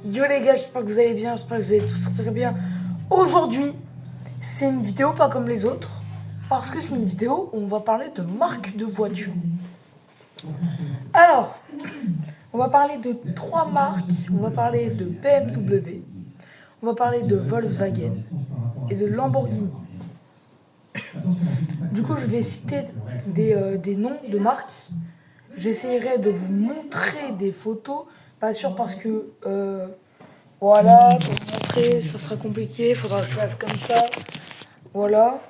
Yo les gars, j'espère que vous allez bien, j'espère que vous allez tous très bien. Aujourd'hui, c'est une vidéo pas comme les autres, parce que c'est une vidéo où on va parler de marques de voitures. Alors, on va parler de 3 marques, on va parler de BMW, on va parler de Volkswagen et de Lamborghini. Du coup, je vais citer des noms de marques. J'essaierai de vous montrer des photos, pas sûr parce que voilà, pour vous montrer, ça sera compliqué, il faudra que je fasse comme ça. Voilà.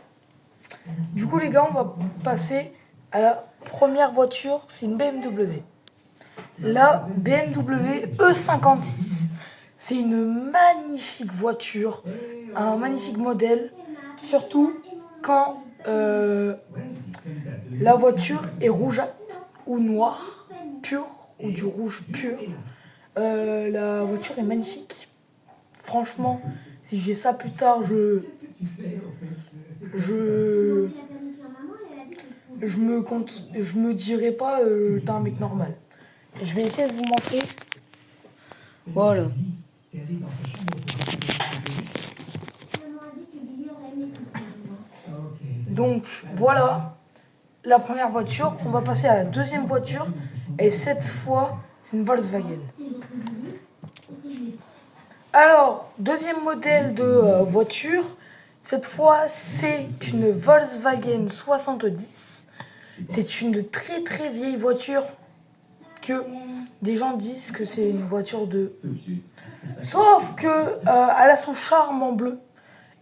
Du coup, les gars, on va passer à la première voiture, c'est une BMW. La BMW E56. C'est une magnifique voiture, un magnifique modèle, surtout quand la voiture est rougeâtre ou noire, pure, ou du rouge pur. La voiture est magnifique. Franchement, si j'ai ça plus tard, je me dirais pas t'es un mec normal. Je vais essayer de vous montrer. Voilà. Donc voilà la première voiture. On va passer à la deuxième voiture. Et cette fois, c'est une Volkswagen. Alors, deuxième modèle de voiture. Cette fois, c'est une Volkswagen 70. C'est une très très vieille voiture que des gens disent que c'est une voiture de... Sauf que elle a son charme en bleu.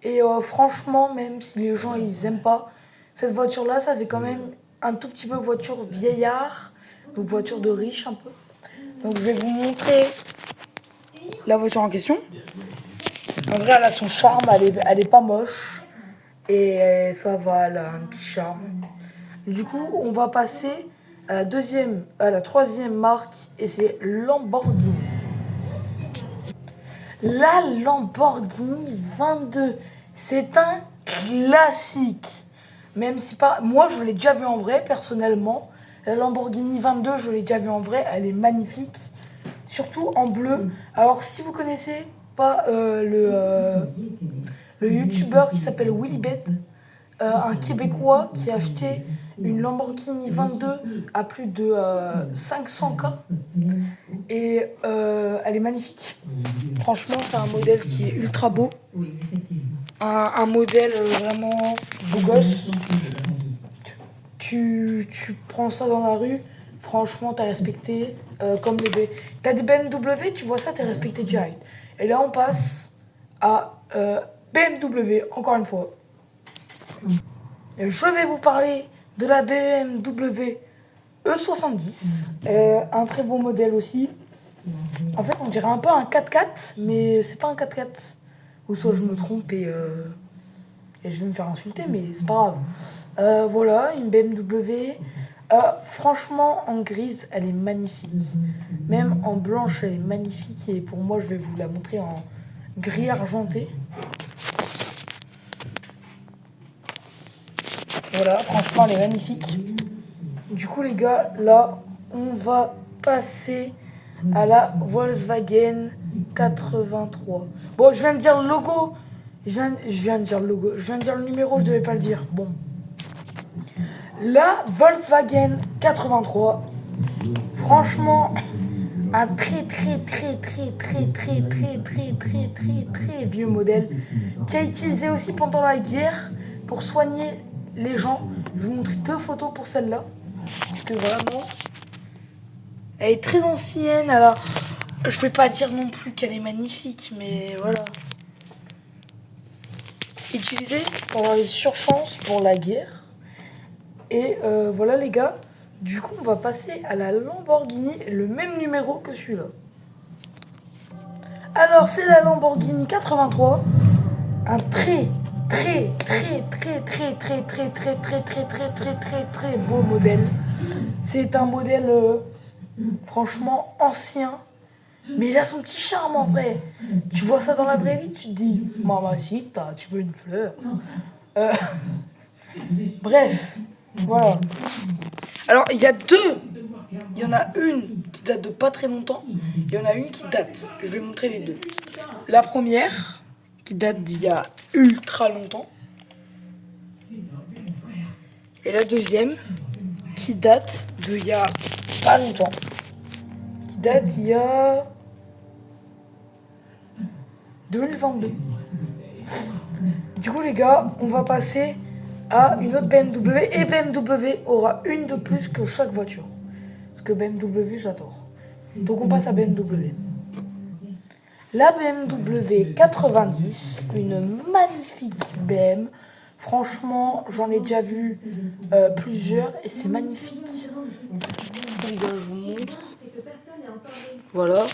Et franchement, même si les gens ils aiment pas, cette voiture-là, ça fait quand même un tout petit peu voiture vieillard. Donc voiture de riche un peu. Donc je vais vous montrer la voiture en question. En vrai, elle a son charme, elle est pas moche. Et ça va, elle a un petit charme. Du coup, on va passer à la troisième marque, et c'est Lamborghini. La Lamborghini 22, c'est un classique. Même si pas, moi je l'ai déjà vu en vrai personnellement. La Lamborghini 22, je l'ai déjà vu en vrai, elle est magnifique, surtout en bleu. Alors si vous connaissez pas le youtubeur qui s'appelle Willibet, un Québécois qui a acheté une Lamborghini 22 à plus de 500K. Et elle est magnifique. Franchement, c'est un modèle qui est ultra beau. Un modèle vraiment beau gosse. Tu prends ça dans la rue, franchement, t'as respecté. Comme t'as des BMW, tu vois ça, t'es respecté direct. Et là, on passe à BMW, encore une fois. Et je vais vous parler de la BMW E70. Un très beau modèle aussi. En fait, on dirait un peu un 4x4, mais c'est pas un 4x4. Ou soit je me trompe et je vais me faire insulter, mais c'est pas grave. Voilà, une BMW. Franchement, en grise, elle est magnifique. Même en blanche, elle est magnifique. Et pour moi, je vais vous la montrer en gris argenté. Voilà, franchement, elle est magnifique. Du coup, les gars, là, on va passer à la Volkswagen 83. Bon, je viens de dire le logo. Je viens de dire le logo. Je viens de dire le numéro, je devais pas le dire. Bon. La Volkswagen 83. Franchement, un très vieux modèle qui a utilisé aussi pendant la guerre pour soigner les gens. Je vais vous montrer 2 photos pour celle-là. Parce que vraiment, elle est très ancienne. Alors, je vais pas dire non plus qu'elle est magnifique, mais voilà. Utilisée pendant les surchances pour la guerre. Et voilà les gars. Du coup, on va passer à la Lamborghini, le même numéro que celui-là. Alors, c'est la Lamborghini 83. Un très beau modèle. C'est un modèle franchement ancien, mais il a son petit charme en vrai. Tu vois ça dans la vraie vie, tu te dis mamacita, tu veux une fleur. Bref, voilà. Alors il y a Il y en a une qui date de pas très longtemps. Il y en a une qui date. Je vais montrer les deux. La première, qui date d'il y a ultra longtemps. Et la deuxième, qui date d'il y a pas longtemps. Qui date d'il y a 2022. Du coup, les gars, on va passer à une autre BMW. Et BMW aura une de plus que chaque voiture. Parce que BMW, j'adore. Donc, on passe à BMW. La BMW 90, une magnifique BM. Franchement, j'en ai déjà vu plusieurs et c'est magnifique. Les gars, je vous montre. Voilà.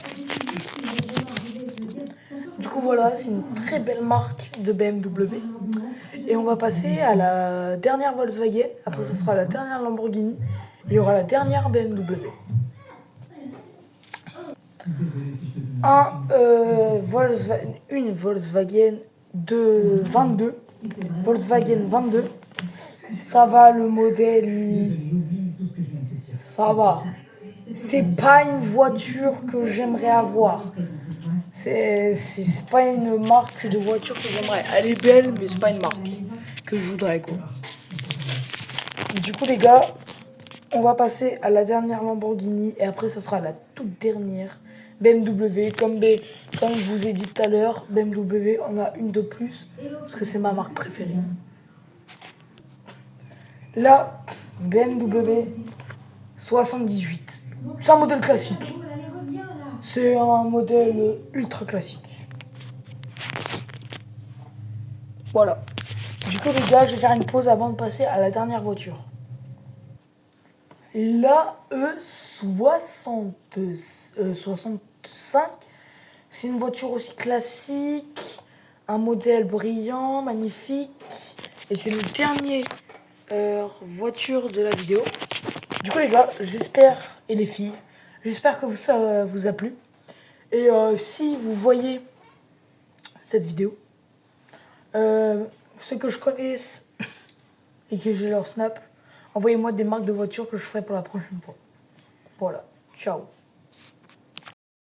Du coup, voilà, c'est une très belle marque de BMW. Et on va passer à la dernière Volkswagen. Après, ce sera la dernière Lamborghini. Il y aura la dernière BMW. Une Volkswagen de 22. Volkswagen 22. Ça va, le modèle, ça va. C'est pas une voiture que j'aimerais avoir. C'est pas une marque de voiture que j'aimerais. Elle est belle, mais c'est pas une marque que je voudrais, quoi. Du coup, les gars, on va passer à la dernière Lamborghini et après, ça sera la toute dernière BMW. Comme je vous ai dit tout à l'heure, BMW, on a une de plus parce que c'est ma marque préférée. La BMW 78. C'est un modèle classique. C'est un modèle ultra classique. Voilà. Du coup, les gars, je vais faire une pause avant de passer à la dernière voiture. La E65, c'est une voiture aussi classique, un modèle brillant, magnifique. Et c'est le dernier voiture de la vidéo. Du coup, les gars, j'espère, et les filles, j'espère que ça vous a plu. Et si vous voyez cette vidéo, ceux que je connaisse et que j'ai leur snap, envoyez-moi des marques de voitures que je ferai pour la prochaine fois. Voilà, ciao.